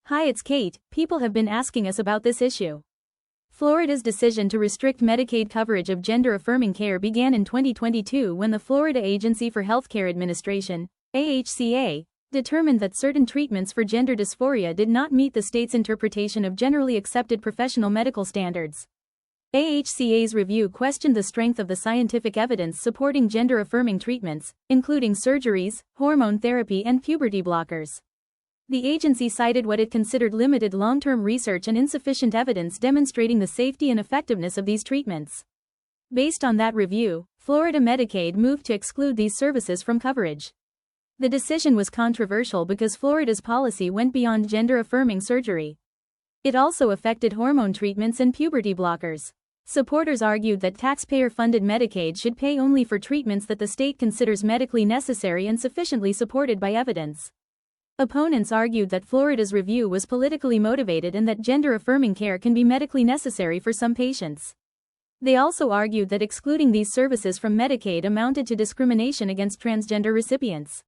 Hi, it's Kate. People have been asking us about this issue. Florida's decision to restrict Medicaid coverage of gender-affirming care began in 2022 when the Florida Agency for Healthcare Administration, AHCA, determined that certain treatments for gender dysphoria did not meet the state's interpretation of generally accepted professional medical standards. AHCA's review questioned the strength of the scientific evidence supporting gender-affirming treatments, including surgeries, hormone therapy, and puberty blockers. The agency cited what it considered limited long-term research and insufficient evidence demonstrating the safety and effectiveness of these treatments. Based on that review, Florida Medicaid moved to exclude these services from coverage. The decision was controversial because Florida's policy went beyond gender-affirming surgery. It also affected hormone treatments and puberty blockers. Supporters argued that taxpayer-funded Medicaid should pay only for treatments that the state considers medically necessary and sufficiently supported by evidence. Opponents argued that Florida's review was politically motivated and that gender-affirming care can be medically necessary for some patients. They also argued that excluding these services from Medicaid amounted to discrimination against transgender recipients.